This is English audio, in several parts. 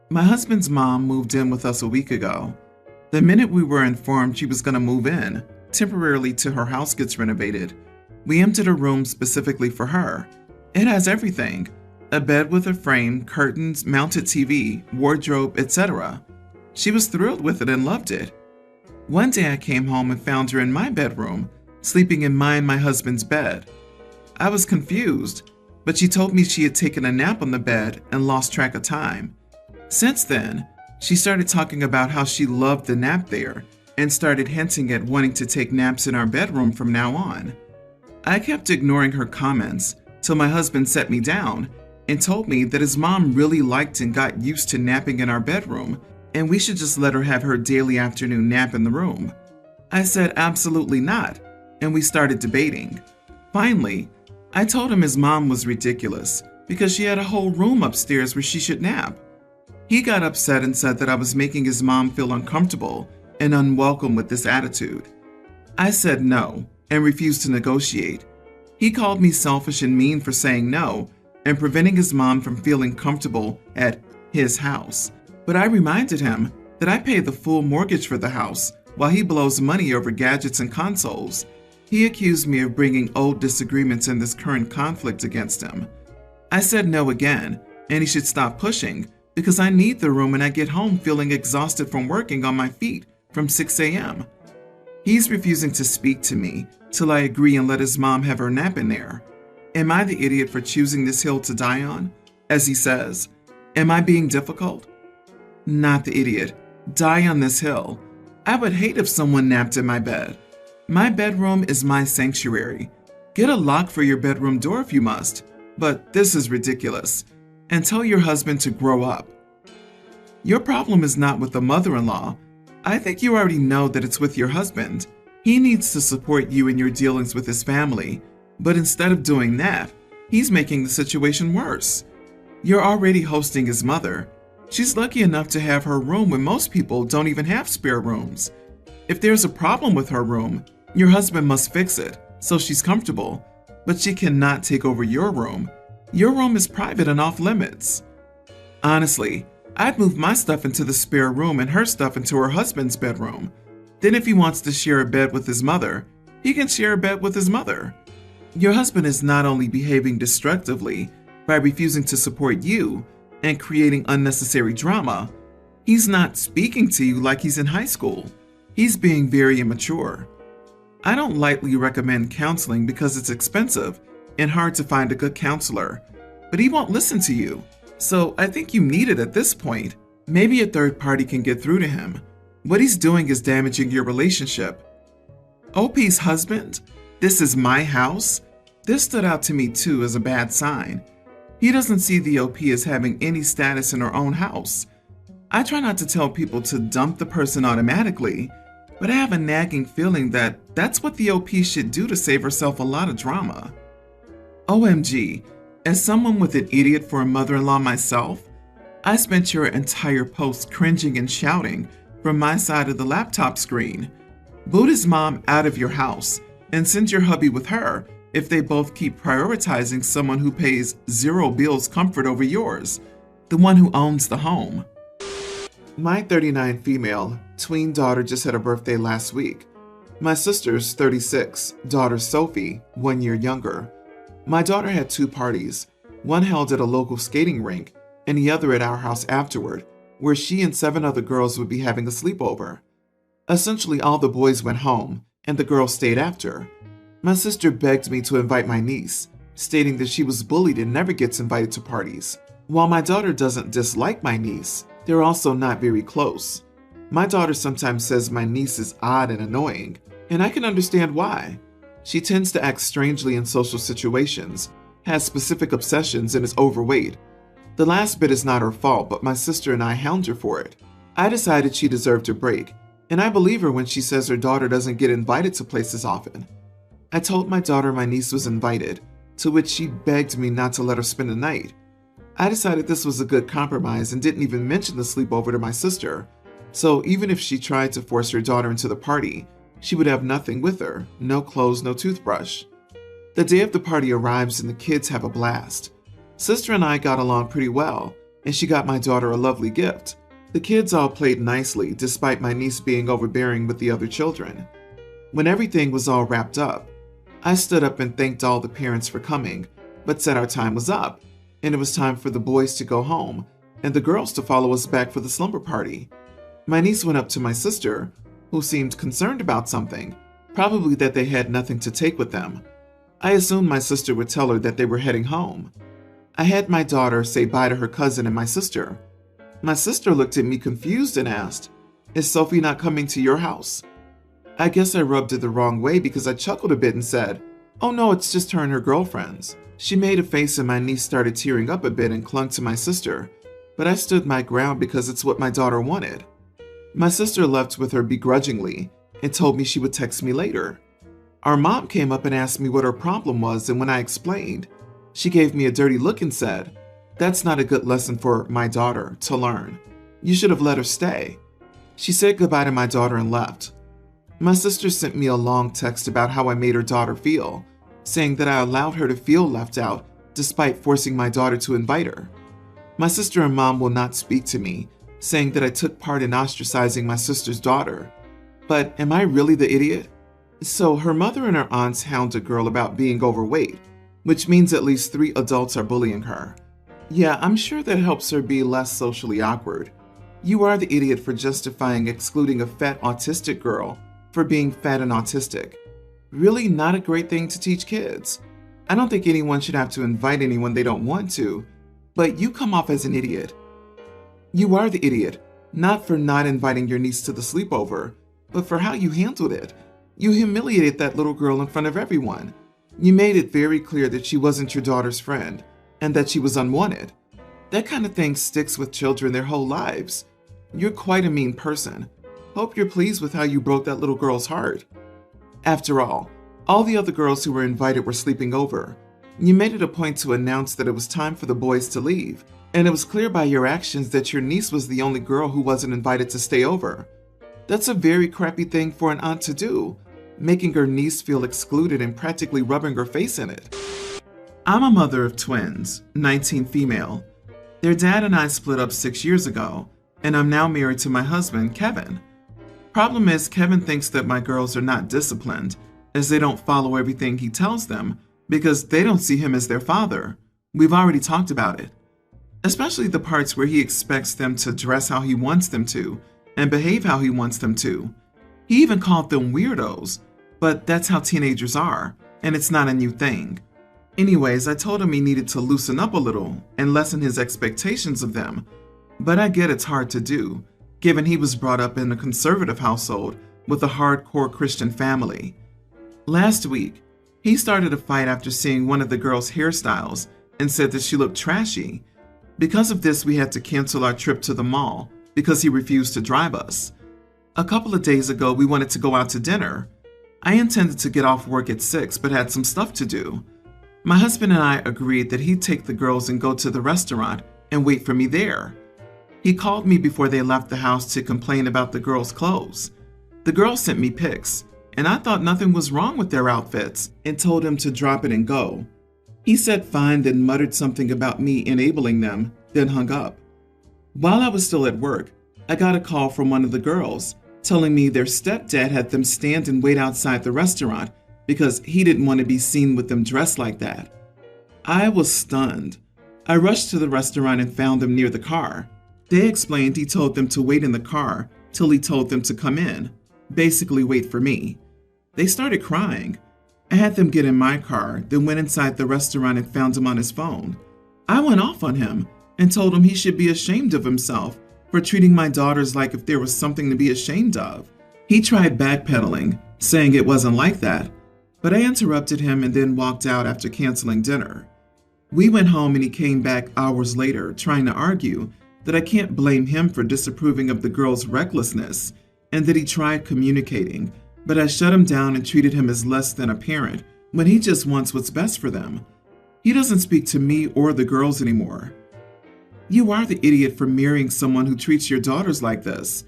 My husband's mom moved in with us a week ago. The minute we were informed she was going to move in, temporarily till her house gets renovated, we emptied a room specifically for her. It has everything: a bed with a frame, curtains, mounted TV, wardrobe, etc. She was thrilled with it and loved it. One day I came home and found her in my bedroom, sleeping in my and my husband's bed. I was confused, but she told me she had taken a nap on the bed and lost track of time. Since then, she started talking about how she loved the nap there and started hinting at wanting to take naps in our bedroom from now on. I kept ignoring her comments till my husband set me down and told me that his mom really liked and got used to napping in our bedroom and we should just let her have her daily afternoon nap in the room. I said absolutely not, and we started debating. Finally, I told him his mom was ridiculous because she had a whole room upstairs where she should nap. He got upset and said that I was making his mom feel uncomfortable and unwelcome with this attitude. I said no and refused to negotiate. He called me selfish and mean for saying no and preventing his mom from feeling comfortable at his house. But I reminded him that I pay the full mortgage for the house while he blows money over gadgets and consoles. He accused me of bringing old disagreements in this current conflict against him. I said no again, and he should stop pushing because I need the room and I get home feeling exhausted from working on my feet from 6 a.m. He's refusing to speak to me till I agree and let his mom have her nap in there. Am I the idiot for choosing this hill to die on? As he says, am I being difficult? Not the idiot. Die on this hill. I would hate if someone napped in my bed. My bedroom is my sanctuary. Get a lock for your bedroom door if you must, but this is ridiculous. And tell your husband to grow up. Your problem is not with the mother-in-law. I think you already know that it's with your husband. He needs to support you in your dealings with his family, but instead of doing that, he's making the situation worse. You're already hosting his mother. She's lucky enough to have her room when most people don't even have spare rooms. If there's a problem with her room, your husband must fix it so she's comfortable, but she cannot take over your room. Your room is private and off limits. Honestly, I'd move my stuff into the spare room and her stuff into her husband's bedroom. Then if he wants to share a bed with his mother, he can share a bed with his mother. Your husband is not only behaving destructively by refusing to support you and creating unnecessary drama, he's not speaking to you like he's in high school. He's being very immature. I don't lightly recommend counseling because it's expensive and hard to find a good counselor, but he won't listen to you. So I think you need it at this point. Maybe a third party can get through to him. What he's doing is damaging your relationship. OP's husband? This is my house? This stood out to me too as a bad sign. He doesn't see the OP as having any status in her own house. I try not to tell people to dump the person automatically, but I have a nagging feeling that that's what the OP should do to save herself a lot of drama. OMG, as someone with an idiot for a mother-in-law myself, I spent your entire post cringing and shouting from my side of the laptop screen. Boot his mom out of your house and send your hubby with her if they both keep prioritizing someone who pays zero bills comfort over yours, the one who owns the home. My 39 female tween daughter just had a birthday last week. My sister's 36, daughter Sophie, 1 year younger. My daughter had 2 parties, one held at a local skating rink and the other at our house afterward, where she and 7 other girls would be having a sleepover. Essentially all the boys went home and the girls stayed after. My sister begged me to invite my niece, stating that she was bullied and never gets invited to parties. While my daughter doesn't dislike my niece, they're also not very close. My daughter sometimes says my niece is odd and annoying, and I can understand why. She tends to act strangely in social situations, has specific obsessions, and is overweight. The last bit is not her fault, but my sister and I hound her for it. I decided she deserved a break, and I believe her when she says her daughter doesn't get invited to places often. I told my daughter my niece was invited, to which she begged me not to let her spend the night. I decided this was a good compromise and didn't even mention the sleepover to my sister, so even if she tried to force her daughter into the party, she would have nothing with her, no clothes, no toothbrush. The day of the party arrives and the kids have a blast. Sister and I got along pretty well, and she got my daughter a lovely gift. The kids all played nicely, despite my niece being overbearing with the other children. When everything was all wrapped up, I stood up and thanked all the parents for coming, but said our time was up, and it was time for the boys to go home, and the girls to follow us back for the slumber party. My niece went up to my sister, who seemed concerned about something, probably that they had nothing to take with them. I assumed my sister would tell her that they were heading home. I had my daughter say bye to her cousin and my sister. My sister looked at me confused and asked, "Is Sophie not coming to your house?" I guess I rubbed it the wrong way because I chuckled a bit and said, "Oh no, it's just her and her girlfriends." She made a face and my niece started tearing up a bit and clung to my sister, but I stood my ground because it's what my daughter wanted. My sister left with her begrudgingly and told me she would text me later. Our mom came up and asked me what her problem was, and when I explained, she gave me a dirty look and said, "That's not a good lesson for my daughter to learn. You should have let her stay." She said goodbye to my daughter and left. My sister sent me a long text about how I made her daughter feel, saying that I allowed her to feel left out despite forcing my daughter to invite her. My sister and mom will not speak to me, saying that I took part in ostracizing my sister's daughter. But am I really the idiot? So her mother and her aunts hound a girl about being overweight, which means at least 3 adults are bullying her. Yeah, I'm sure that helps her be less socially awkward. You are the idiot for justifying excluding a fat autistic girl for being fat and autistic. Really not a great thing to teach kids. I don't think anyone should have to invite anyone they don't want to, but you come off as an idiot. You are the idiot, not for not inviting your niece to the sleepover, but for how you handled it. You humiliated that little girl in front of everyone. You made it very clear that she wasn't your daughter's friend, and that she was unwanted. That kind of thing sticks with children their whole lives. You're quite a mean person. Hope you're pleased with how you broke that little girl's heart. After all the other girls who were invited were sleeping over. You made it a point to announce that it was time for the boys to leave, and it was clear by your actions that your niece was the only girl who wasn't invited to stay over. That's a very crappy thing for an aunt to do, making her niece feel excluded and practically rubbing her face in it. I'm a mother of twins, 19 female. Their dad and I split up 6 years ago, and I'm now married to my husband, Kevin. Problem is, Kevin thinks that my girls are not disciplined, as they don't follow everything he tells them, because they don't see him as their father. We've already talked about it. Especially the parts where he expects them to dress how he wants them to, and behave how he wants them to. He even called them weirdos, but that's how teenagers are, and it's not a new thing. Anyways, I told him he needed to loosen up a little and lessen his expectations of them, but I get it's hard to do, given he was brought up in a conservative household with a hardcore Christian family. Last week, he started a fight after seeing one of the girls' hairstyles and said that she looked trashy. Because of this, we had to cancel our trip to the mall because he refused to drive us. A couple of days ago, we wanted to go out to dinner. I intended to get off work at 6, but had some stuff to do. My husband and I agreed that he'd take the girls and go to the restaurant and wait for me there. He called me before they left the house to complain about the girls' clothes. The girls sent me pics, and I thought nothing was wrong with their outfits and told him to drop it and go. He said fine, then muttered something about me enabling them, then hung up. While I was still at work, I got a call from one of the girls telling me their stepdad had them stand and wait outside the restaurant because he didn't want to be seen with them dressed like that. I was stunned. I rushed to the restaurant and found them near the car. They explained he told them to wait in the car till he told them to come in, basically wait for me. They started crying. I had them get in my car, then went inside the restaurant and found him on his phone. I went off on him and told him he should be ashamed of himself for treating my daughters like if there was something to be ashamed of. He tried backpedaling, saying it wasn't like that, but I interrupted him and then walked out after canceling dinner. We went home and he came back hours later trying to argue that I can't blame him for disapproving of the girls' recklessness and that he tried communicating, but I shut him down and treated him as less than a parent when he just wants what's best for them. He doesn't speak to me or the girls anymore. You are the idiot for marrying someone who treats your daughters like this.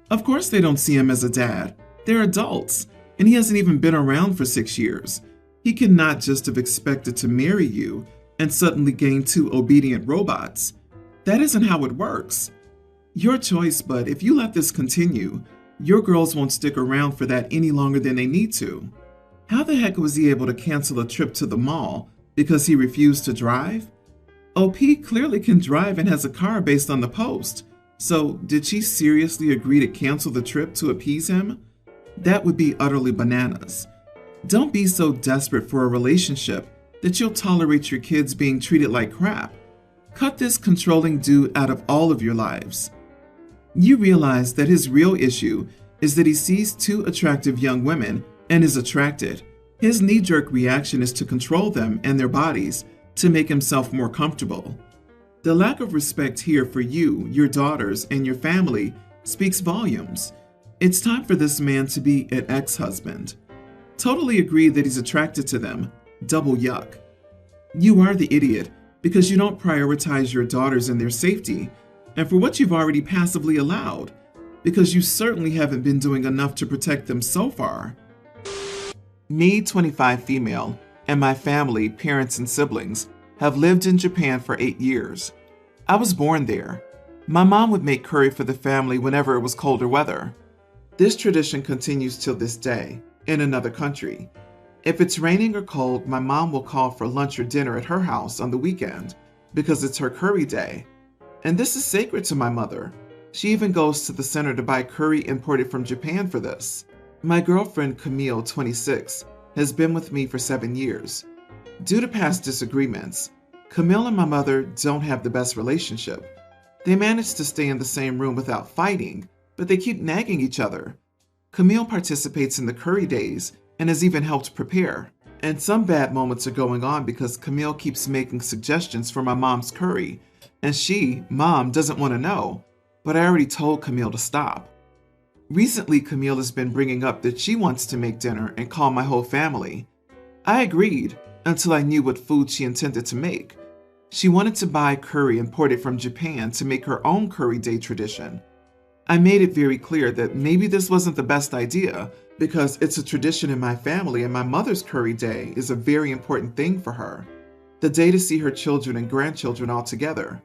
Of course they don't see him as a dad. They're adults, and he hasn't even been around for 6 years. He cannot just have expected to marry you and suddenly gain 2 obedient robots. That isn't how it works. Your choice, but if you let this continue, your girls won't stick around for that any longer than they need to. How the heck was he able to cancel a trip to the mall because he refused to drive? OP clearly can drive and has a car based on the post. So, did she seriously agree to cancel the trip to appease him? That would be utterly bananas. Don't be so desperate for a relationship that you'll tolerate your kids being treated like crap. Cut this controlling dude out of all of your lives. You realize that his real issue is that he sees two attractive young women and is attracted. His knee-jerk reaction is to control them and their bodies to make himself more comfortable. The lack of respect here for you, your daughters, and your family speaks volumes. It's time for this man to be an ex-husband. Totally agree that he's attracted to them. Double yuck. You are the idiot because you don't prioritize your daughters and their safety, and for what you've already passively allowed, because you certainly haven't been doing enough to protect them so far. Me, 25 female, and my family, parents and siblings, have lived in Japan for 8 years. I was born there. My mom would make curry for the family whenever it was colder weather. This tradition continues till this day, in another country. If it's raining or cold, my mom will call for lunch or dinner at her house on the weekend because it's her curry day. And this is sacred to my mother. She even goes to the center to buy curry imported from Japan for this. My girlfriend, Camille, 26, has been with me for 7 years. Due to past disagreements, Camille and my mother don't have the best relationship. They manage to stay in the same room without fighting, but they keep nagging each other. Camille participates in the curry days and has even helped prepare. And some bad moments are going on because Camille keeps making suggestions for my mom's curry, and she, Mom, doesn't want to know, but I already told Camille to stop. Recently, Camille has been bringing up that she wants to make dinner and call my whole family. I agreed until I knew what food she intended to make. She wanted to buy curry imported from Japan to make her own curry day tradition. I made it very clear that maybe this wasn't the best idea because it's a tradition in my family and my mother's curry day is a very important thing for her. The day to see her children and grandchildren all together.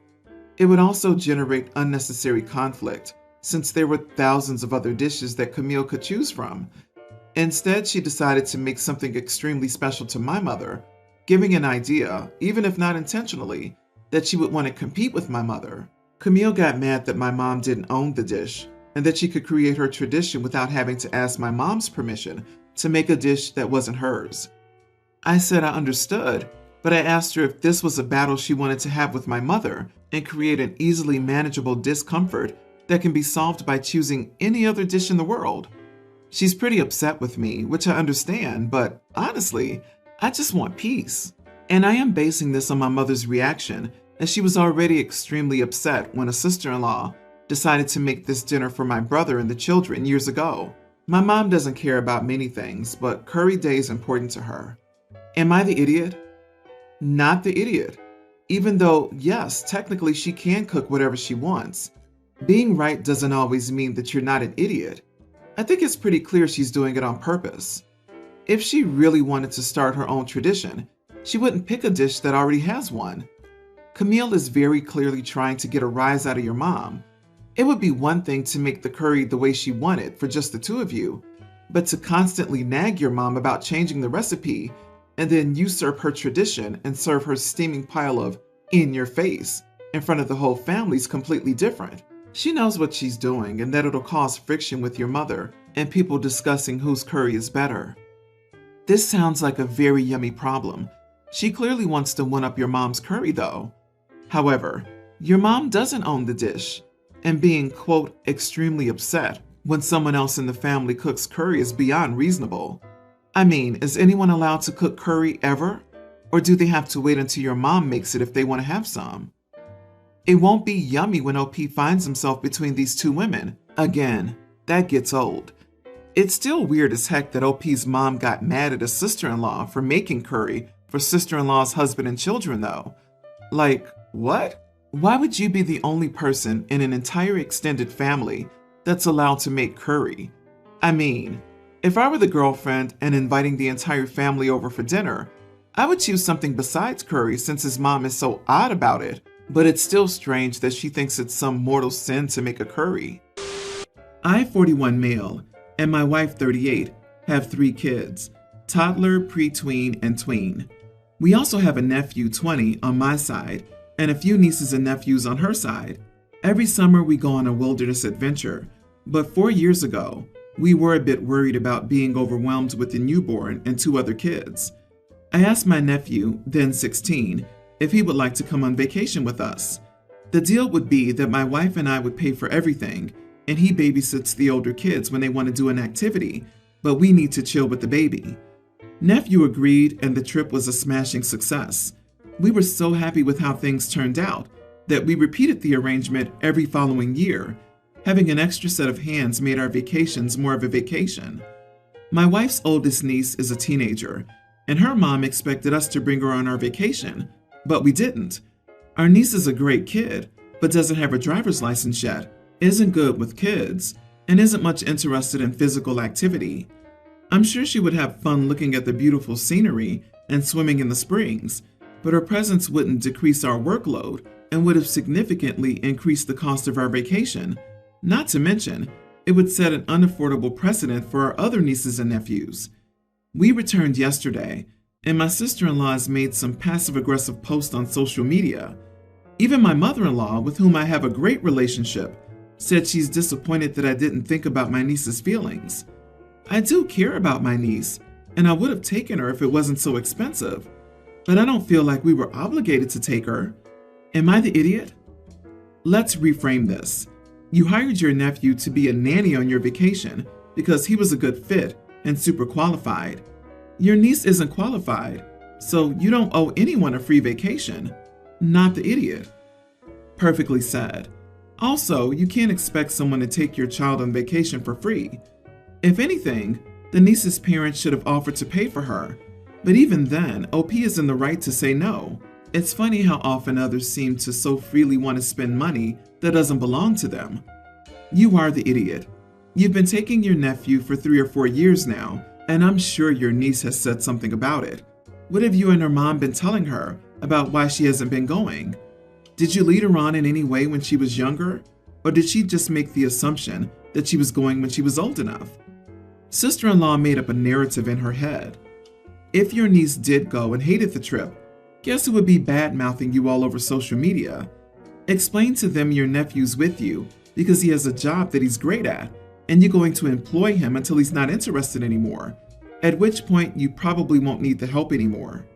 It would also generate unnecessary conflict since there were thousands of other dishes that Camille could choose from. Instead, she decided to make something extremely special to my mother, giving an idea, even if not intentionally, that she would want to compete with my mother. Camille got mad that my mom didn't own the dish and that she could create her tradition without having to ask my mom's permission to make a dish that wasn't hers. I said I understood, but I asked her if this was a battle she wanted to have with my mother and create an easily manageable discomfort that can be solved by choosing any other dish in the world. She's pretty upset with me, which I understand, but honestly, I just want peace. And I am basing this on my mother's reaction, as she was already extremely upset when a sister-in-law decided to make this dinner for my brother and the children years ago. My mom doesn't care about many things, but curry day is important to her. Am I the idiot? Not the idiot. Even though, yes, technically she can cook whatever she wants. Being right doesn't always mean that you're not an idiot. I think it's pretty clear she's doing it on purpose. If she really wanted to start her own tradition, she wouldn't pick a dish that already has one. Camille is very clearly trying to get a rise out of your mom. It would be one thing to make the curry the way she wanted for just the two of you, but to constantly nag your mom about changing the recipe and then usurp her tradition and serve her steaming pile of in your face in front of the whole family is completely different. She knows what she's doing and that it'll cause friction with your mother and people discussing whose curry is better. This sounds like a very yummy problem. She clearly wants to one-up your mom's curry though. However, your mom doesn't own the dish, and being, quote, extremely upset when someone else in the family cooks curry is beyond reasonable. I mean, is anyone allowed to cook curry ever? Or do they have to wait until your mom makes it if they want to have some? It won't be yummy when OP finds himself between these two women. Again, that gets old. It's still weird as heck that OP's mom got mad at his sister-in-law for making curry for sister-in-law's husband and children though. Like, what? Why would you be the only person in an entire extended family that's allowed to make curry? I mean, if I were the girlfriend and inviting the entire family over for dinner, I would choose something besides curry since his mom is so odd about it. but it's still strange that she thinks it's some mortal sin to make a curry. I, 41 male, and my wife, 38, have 3 kids, toddler, pre-tween, and tween. We also have a nephew, 20, on my side, and a few nieces and nephews on her side. Every summer we go on a wilderness adventure, but 4 years ago, we were a bit worried about being overwhelmed with the newborn and 2 other kids. I asked my nephew, then 16, if he would like to come on vacation with us. The deal would be that my wife and I would pay for everything, and he babysits the older kids when they want to do an activity, but we need to chill with the baby. Nephew agreed, and the trip was a smashing success. We were so happy with how things turned out that we repeated the arrangement every following year. Having an extra set of hands made our vacations more of a vacation. My wife's oldest niece is a teenager, and her mom expected us to bring her on our vacation, but we didn't. Our niece is a great kid, but doesn't have a driver's license yet, isn't good with kids, and isn't much interested in physical activity. I'm sure she would have fun looking at the beautiful scenery and swimming in the springs, but her presence wouldn't decrease our workload and would have significantly increased the cost of our vacation. Not to mention, it would set an unaffordable precedent for our other nieces and nephews. We returned yesterday, and my sister-in-law has made some passive-aggressive posts on social media. Even my mother-in-law, with whom I have a great relationship, said she's disappointed that I didn't think about my niece's feelings. I do care about my niece, and I would have taken her if it wasn't so expensive, but I don't feel like we were obligated to take her. Am I the idiot? Let's reframe this. You hired your nephew to be a nanny on your vacation because he was a good fit and super qualified. Your niece isn't qualified, so you don't owe anyone a free vacation. Not the idiot. Perfectly said. Also, you can't expect someone to take your child on vacation for free. If anything, the niece's parents should have offered to pay for her. But even then, OP is in the right to say no. It's funny how often others seem to so freely want to spend money that doesn't belong to them. You are the idiot. You've been taking your nephew for 3 or 4 years now, and I'm sure your niece has said something about it. What have you and her mom been telling her about why she hasn't been going? Did you lead her on in any way when she was younger? Or did she just make the assumption that she was going when she was old enough? Sister-in-law made up a narrative in her head. If your niece did go and hated the trip, guess who would be bad-mouthing you all over social media? Explain to them your nephew's with you because he has a job that he's great at, and you're going to employ him until he's not interested anymore, at which point you probably won't need the help anymore.